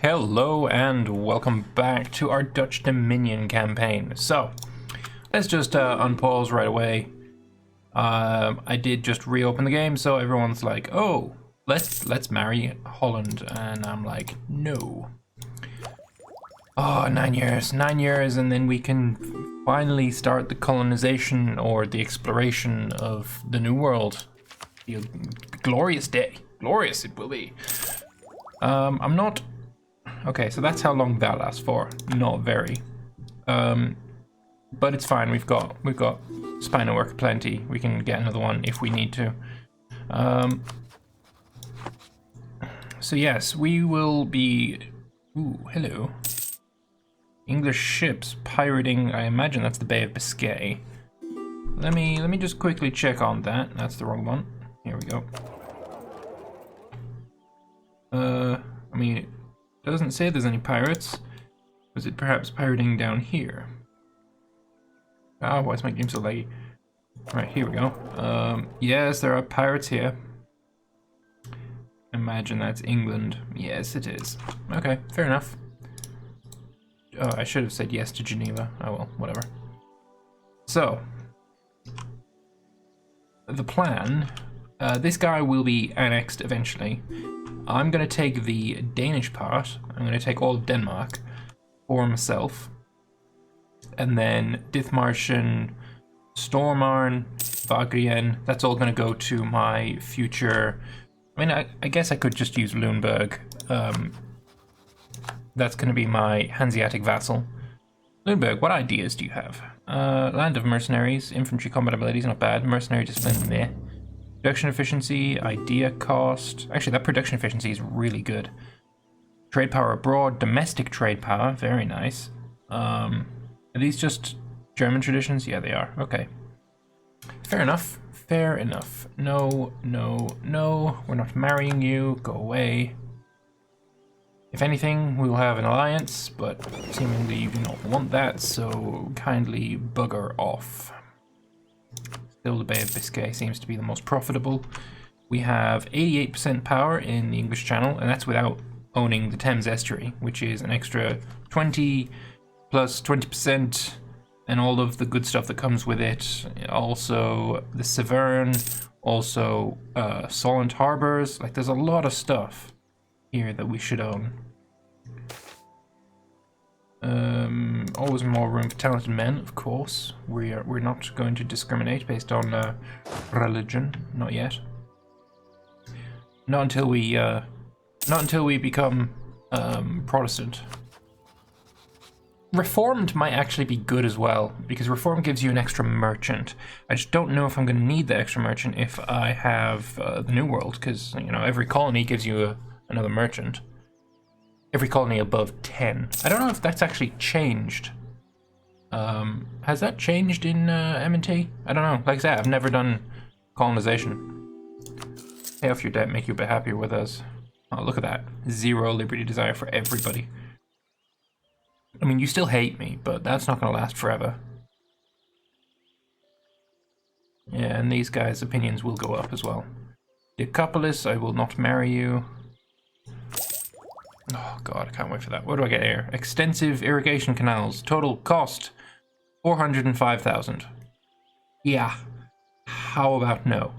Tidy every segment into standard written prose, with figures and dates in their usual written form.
Hello and welcome back to our Dutch Dominion campaign. So, let's just unpause right away. I did just reopen the game, so everyone's like, "Oh, let's marry Holland," and I'm like, "No." Oh, 9 years, and then we can finally start the colonization or the exploration of the New World. Be a glorious day. Glorious it will be. I'm not. Okay, so that's how long that lasts for. Not very. But it's fine. We've got spinal work plenty. We can get another one if we need to. So yes, we will be. Ooh, hello. English ships pirating. I imagine that's the Bay of Biscay. Let me just quickly check on that. That's the wrong one. Here we go. I mean, it doesn't say there's any pirates. Was it perhaps pirating down here? Ah, why is my game so laggy? Right, here we go. Yes, there are pirates here. Imagine that's England. Yes, it is. Okay, fair enough. Oh, I should have said yes to Geneva. Oh well, whatever. So, the plan. This guy will be annexed eventually. I'm going to take the Danish part. I'm going to take all of Denmark for myself. And then Dithmarschen, Stormarn, Vagrien, that's all going to go to my future. I mean, I guess I could just use Lüneburg. That's going to be my Hanseatic vassal. Lüneburg, what ideas do you have? Land of mercenaries, infantry combat abilities, not bad. Mercenary discipline, meh. Production efficiency, idea cost. Actually, that production efficiency is really good. Trade power abroad, domestic trade power, very nice. Are these just German traditions? Yeah, they are. Okay. Fair enough. Fair enough. No, no, no. We're not marrying you. Go away. If anything, we will have an alliance, but seemingly you do not want that, so kindly bugger off. Still, the Bay of Biscay seems to be the most profitable. We have 88% power in the English Channel, and that's without owning the Thames Estuary, which is an extra 20 plus 20%, and all of the good stuff that comes with it. Also, the Severn, also Solent Harbors. Like, there's a lot of stuff here that we should own. Always more room for talented men, of course. We're not going to discriminate based on religion, not yet. Not until we become Protestant. Reformed might actually be good as well, because Reformed gives you an extra merchant. I just don't know if I'm going to need the extra merchant if I have the New World, because you know every colony gives you another merchant. Every colony above 10. I don't know if that's actually changed. Has that changed in M&T? I don't know. Like I said, I've never done colonization. Pay off your debt, make you a bit happier with us. Oh, look at that. 0 liberty desire for everybody. I mean, you still hate me, but that's not going to last forever. Yeah, and these guys' opinions will go up as well. Decapolis, I will not marry you. Oh god, I can't wait for that. What do I get here? Extensive irrigation canals. Total cost 405,000. Yeah. How about no?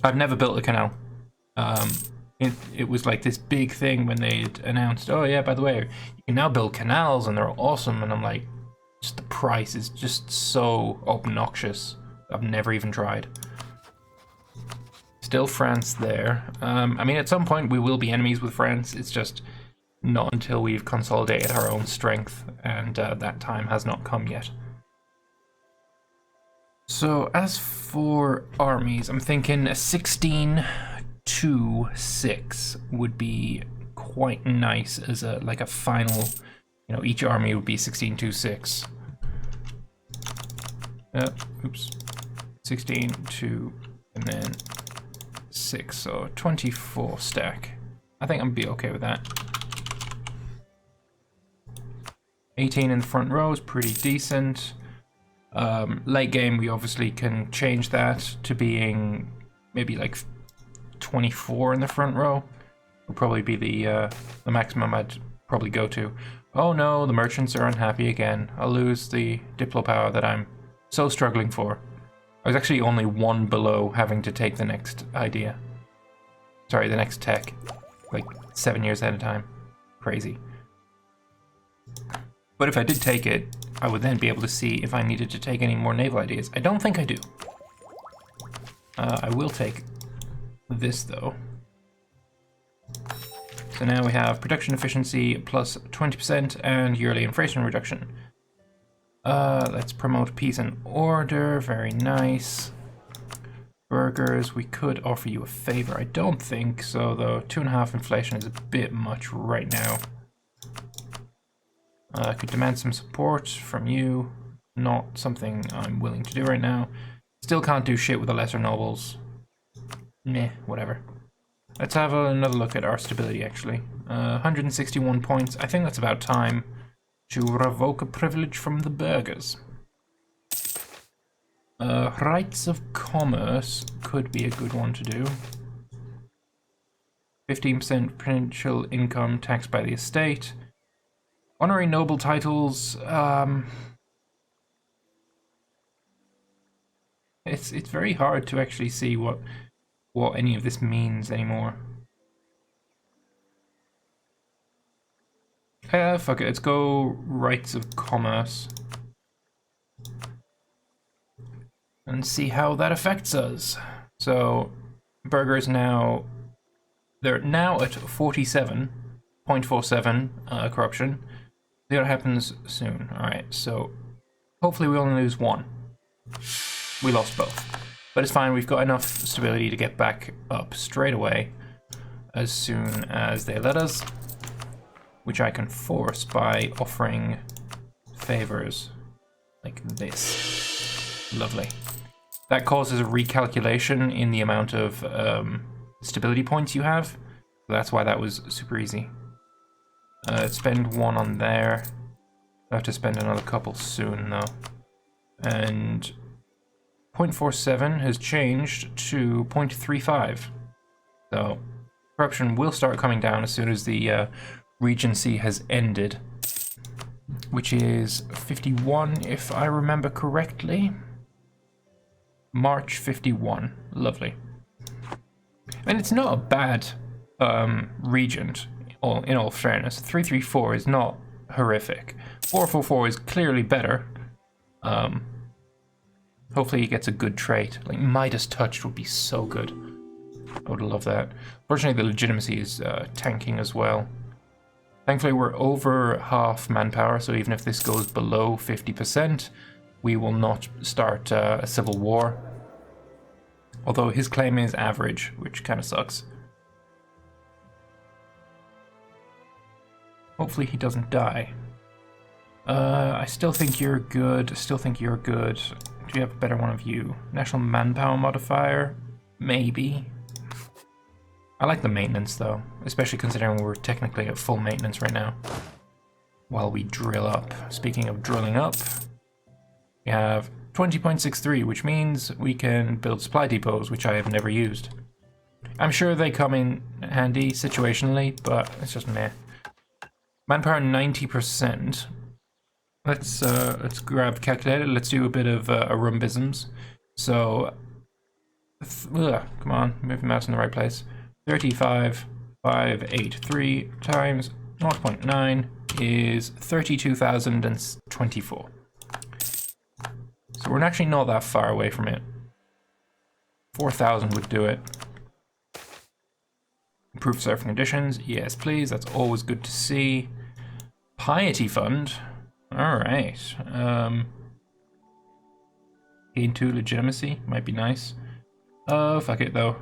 I've never built a canal. It was like this big thing when they announced, oh yeah, by the way, you can now build canals and they're awesome, and I'm like, just the price is just so obnoxious. I've never even tried. Still France there. I mean, at some point we will be enemies with France. It's just not until we've consolidated our own strength, and that time has not come yet. So as for armies, I'm thinking a 16-6 would be quite nice as a like a final. You know, each army would be 16-6. Oops, 16-2, and then 6, so 24 stack. I think I'm be okay with that. 18 in the front row is pretty decent. Late game, we obviously can change that to being maybe like 24 in the front row, would probably be the maximum I'd probably go to. Oh no, the merchants are unhappy again. I'll lose the Diplo power that I'm so struggling for. I was actually only one below having to take the next idea. Sorry, the next tech. Like 7 years at a time. Crazy. But if I did take it, I would then be able to see if I needed to take any more naval ideas. I don't think I do. I will take this though. So now we have production efficiency plus 20% and yearly inflation reduction. Let's promote peace and order. Very nice. Burgers, we could offer you a favor. I don't think so though. 2.5 inflation is a bit much right now. I could demand some support from you. Not something I'm willing to do right now. Still can't do shit with the lesser nobles. Meh, whatever. Let's have another look at our stability actually. 161 points. I think that's about time to revoke a privilege from the burghers. Rights of commerce could be a good one to do. 15% provincial income taxed by the estate. Honorary noble titles, it's very hard to actually see what any of this means anymore. Fuck it, let's go rights of commerce. And see how that affects us. So, burghers now, they're now at 47.47 corruption. See what happens soon. Alright, so hopefully we only lose one. We lost both. But it's fine, we've got enough stability to get back up straight away as soon as they let us. Which I can force by offering favors like this. Lovely. That causes a recalculation in the amount of stability points you have. So that's why that was super easy. Spend one on there. I have to spend another couple soon though. And 0.47 has changed to 0.35. So corruption will start coming down as soon as the Regency has ended. Which is 51 if I remember correctly. March 51. Lovely. And it's not a bad regent. In all fairness, 334 is not horrific. 444 is clearly better. Hopefully he gets a good trait. Like Midas Touched would be so good. I would love that. Fortunately, the legitimacy is tanking as well. Thankfully, we're over half manpower, so even if this goes below 50%, we will not start a civil war. Although his claim is average, which kind of sucks. Hopefully he doesn't die. I still think you're good. Do you have a better one of you? National manpower modifier? Maybe. I like the maintenance though, especially considering we're technically at full maintenance right now. While we drill up. Speaking of drilling up, we have 20.63, which means we can build supply depots, which I have never used. I'm sure they come in handy situationally, but it's just meh. Manpower 90%. Let's grab calculator. Let's do a bit of Arumbisms. So, come on, move the mouse in the right place. 35,583 times 0.9 is 32,024. So we're actually not that far away from it. 4,000 would do it. Improve surfing conditions. Yes, please. That's always good to see. Piety Fund. Alright. Gain 2 legitimacy. Might be nice. Oh, fuck it though.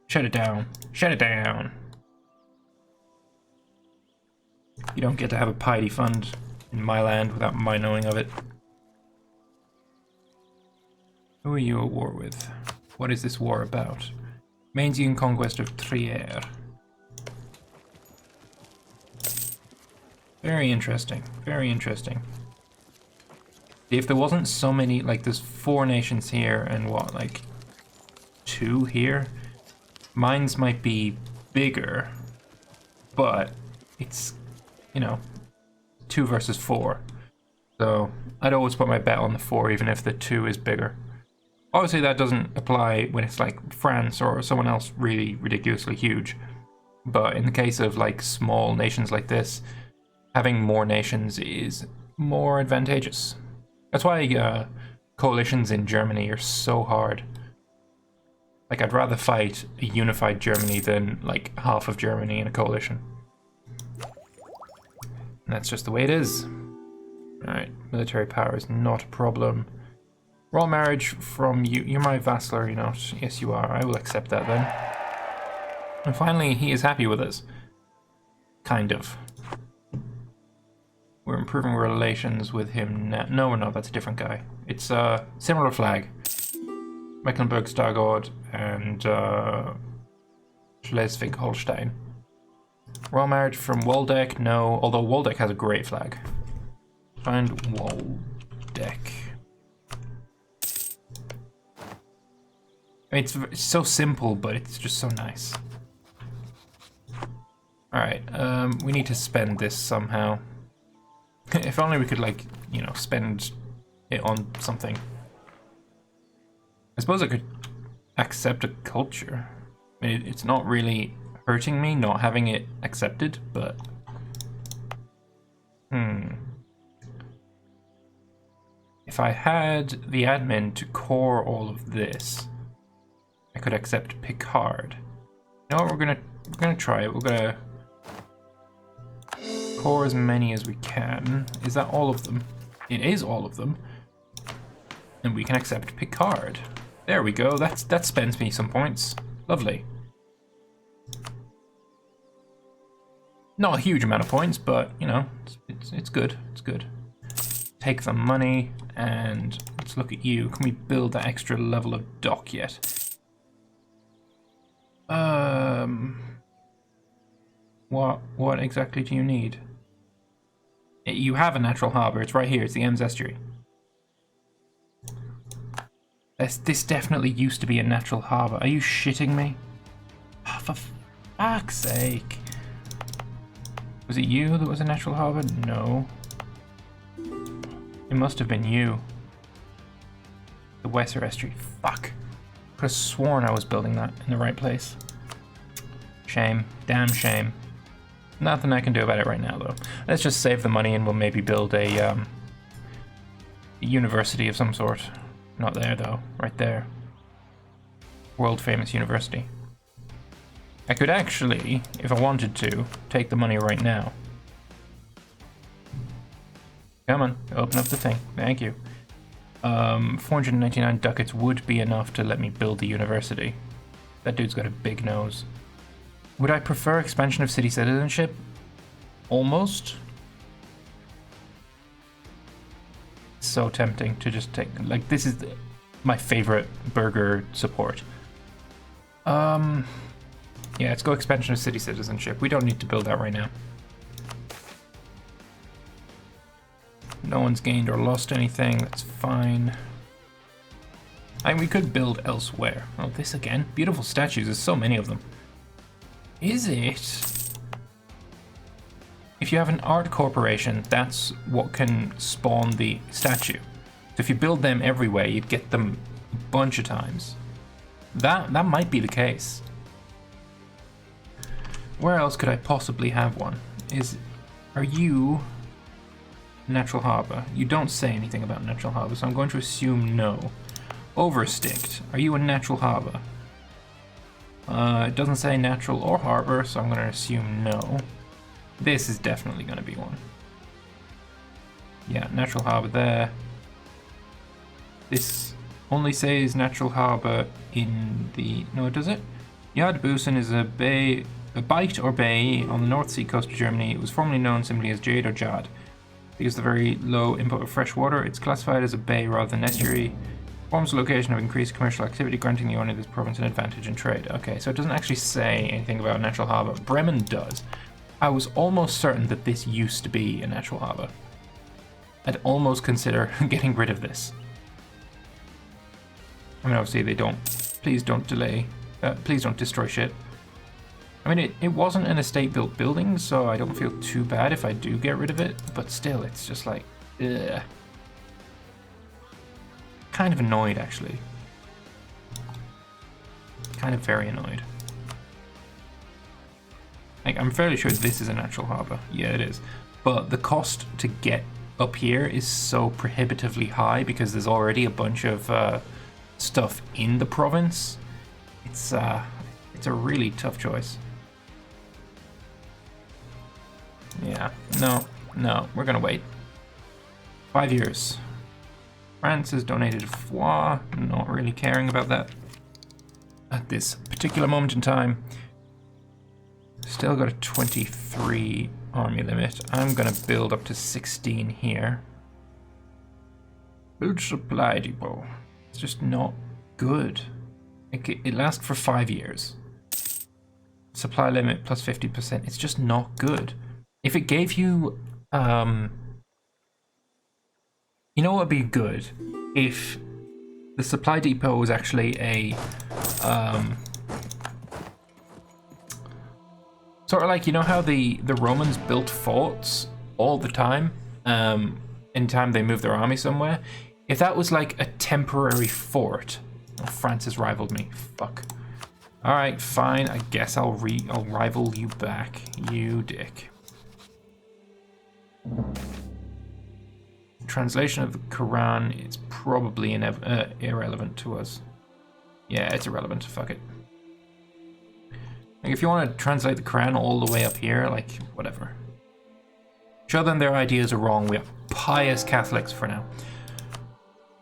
Shut it down. Shut it down. You don't get to have a piety fund in my land without my knowing of it. Who are you at war with? What is this war about? Mainzian conquest of Trier. Very interesting. Very interesting. If there wasn't so many, like there's 4 nations here and what, like 2 here? Mines might be bigger, but it's, you know, 2 versus 4. So I'd always put my bet on the 4, even if the 2 is bigger. Obviously, that doesn't apply when it's like France or someone else really ridiculously huge. But in the case of like small nations like this, having more nations is more advantageous. That's why coalitions in Germany are so hard. Like, I'd rather fight a unified Germany than like half of Germany in a coalition. And that's just the way it is. Alright, military power is not a problem. Royal marriage from you. You're my vassal, are you not? Yes, you are. I will accept that then. And finally, he is happy with us. Kind of. We're improving relations with him now. No, we're not. That's a different guy. It's a similar flag. Mecklenburg-Stargard and Schleswig-Holstein. Royal marriage from Waldeck? No, although Waldeck has a great flag. Find Waldeck. I mean, it's so simple, but it's just so nice. Alright, we need to spend this somehow. If only we could, like, you know, spend it on something. I suppose I could accept a culture. I mean, it's not really hurting me not having it accepted, but... If I had the admin to core all of this, I could accept Picard. You know what, we're gonna try it. We're gonna core as many as we can. Is that all of them? It is all of them. And we can accept Picard. There we go. That spends me some points. Lovely. Not a huge amount of points, but you know, it's good. It's good. Take the money and let's look at you. Can we build that extra level of dock yet? What exactly do you need? You have a natural harbor. It's right here. It's the Ems Estuary. This definitely used to be a natural harbor. Are you shitting me? Oh, for fuck's sake. Was it you that was a natural harbor? No. It must have been you. The Weser Estuary. Fuck. Could have sworn I was building that in the right place. Shame. Damn shame. Nothing I can do about it right now, though. Let's just save the money and we'll maybe build a university of some sort. Not there, though. Right there. World famous university. I could actually, if I wanted to, take the money right now. Come on, open up the thing. Thank you. 499 ducats would be enough to let me build the university. That dude's got a big nose. Would I prefer expansion of city citizenship? Almost. So tempting to just take, like, this is my favorite burger support. Yeah, let's go expansion of city citizenship. We don't need to build that right now. No one's gained or lost anything, that's fine. And we could build elsewhere. Oh, this again. Beautiful statues, there's so many of them. Is it? If you have an art corporation, that's what can spawn the statue. So if you build them everywhere, you'd get them a bunch of times. That might be the case. Where else could I possibly have one? Are you natural harbor? You don't say anything about natural harbor, so I'm going to assume no. Oversticked. Are you a natural harbor? It doesn't say natural or harbor, so I'm going to assume no. This is definitely going to be one. Yeah, natural harbor there. This only says natural harbor in the... No, does it? Yad Busen is a bay, a bight or bay on the North Sea coast of Germany. It was formerly known simply as Jade or Jad. Because of the very low input of fresh water, it's classified as a bay rather than estuary. Forms a location of increased commercial activity, granting the owner of this province an advantage in trade. Okay, so it doesn't actually say anything about a natural harbor. Bremen does. I was almost certain that this used to be a natural harbor. I'd almost consider getting rid of this. I mean, obviously they don't. Please don't delay. Please don't destroy shit. I mean, it wasn't an estate-built building, so I don't feel too bad if I do get rid of it, but still, it's just like, ugh. Kind of annoyed, actually. Kind of very annoyed. Like, I'm fairly sure this is a natural harbour. Yeah, it is. But the cost to get up here is so prohibitively high because there's already a bunch of stuff in the province. It's a really tough choice. Yeah, no, we're gonna wait. 5 years. France has donated foie, not really caring about that at this particular moment in time. Still got a 23 army limit. I'm gonna build up to 16 here. Build supply depot. It's just not good. It lasts for 5 years. Supply limit plus 50%. It's just not good. If it gave you, you know what would be good? If the supply depot was actually a, sort of like, you know how the Romans built forts all the time, anytime they moved their army somewhere? If that was like a temporary fort. Oh, France has rivaled me. Fuck. Alright, fine. I guess I'll rival you back. You dick. Translation of the Quran is probably irrelevant to us. Yeah, it's irrelevant. Fuck it. Like, if you want to translate the Quran all the way up here, like, whatever. Show them their ideas are wrong. We are pious Catholics for now.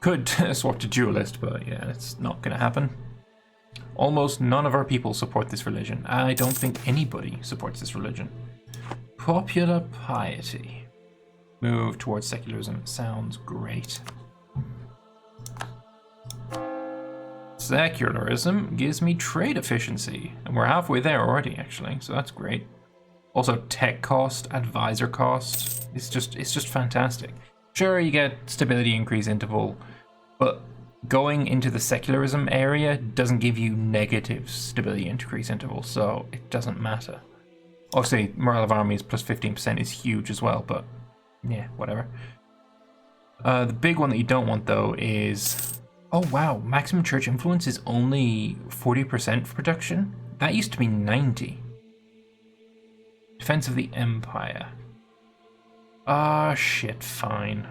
Could swap to dualist, but yeah, it's not going to happen. Almost none of our people support this religion. I don't think anybody supports this religion. Popular piety. Move towards secularism. Sounds great. Secularism gives me trade efficiency. And we're halfway there already, actually, so that's great. Also, tech cost, advisor cost. It's just fantastic. Sure, you get stability increase interval, but going into the secularism area doesn't give you negative stability increase interval, so it doesn't matter. Obviously, morale of armies plus 15% is huge as well, but yeah, whatever. The big one that you don't want, though, is... Oh, wow. Maximum church influence is only 40% for production? That used to be 90. Defense of the Empire. Ah, shit, fine.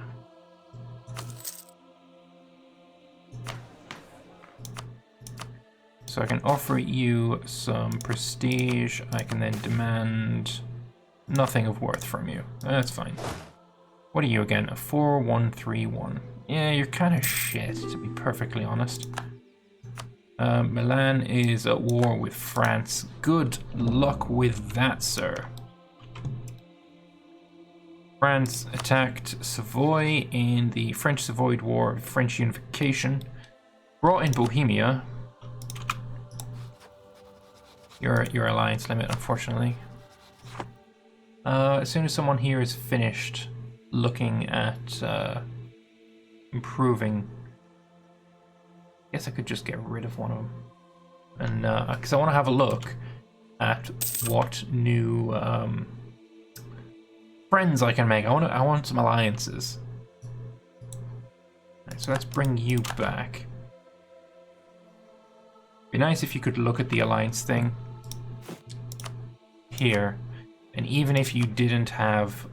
So I can offer you some prestige. I can then demand nothing of worth from you. That's fine. What are you again? A 4131. Yeah, you're kind of shit, to be perfectly honest. Milan is at war with France. Good luck with that, sir. France attacked Savoy in the French-Savoy War, French unification. Brought in Bohemia. Your alliance limit, unfortunately. As soon as someone here is finished looking at improving, I guess I could just get rid of one of them, and because I want to have a look at what new friends I can make. I want some alliances. Right, so let's bring you back. Be nice if you could look at the alliance thing here, and even if you didn't have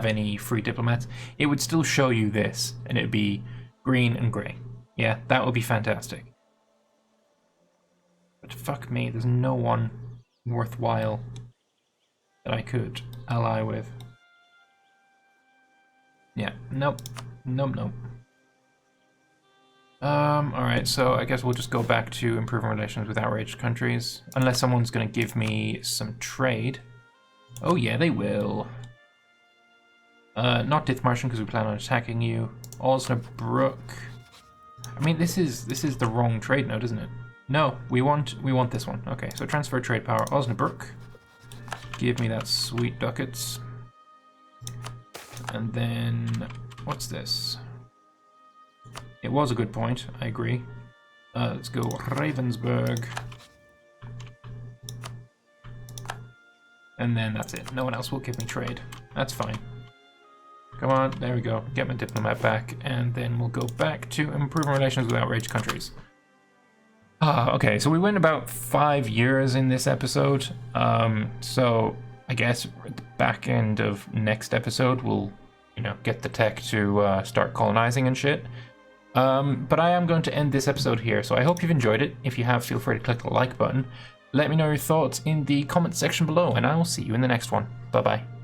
any free diplomats, it would still show you this, and it'd be green and grey. Yeah, that would be fantastic. But fuck me, there's no one worthwhile that I could ally with. Yeah, nope. Alright, so I guess we'll just go back to improving relations with outraged countries. Unless someone's gonna give me some trade. Oh yeah, they will. Not Dithmarschen, because we plan on attacking you. Osnabrück. I mean, this is the wrong trade node, isn't it? No, we want this one. Okay, so transfer trade power. Osnabrück. Give me that sweet ducats. And then, what's this? It was a good point, I agree. Let's go Ravensburg. And then that's it. No one else will give me trade. That's fine. Come on, there we go. Get my diplomat back, and then we'll go back to improving relations with outraged countries. Okay, so we went about 5 years in this episode. So I guess at the back end of next episode, we'll, get the tech to start colonizing and shit. But I am going to end this episode here, so I hope you've enjoyed it. If you have, feel free to click the like button. Let me know your thoughts in the comments section below, and I will see you in the next one. Bye-bye.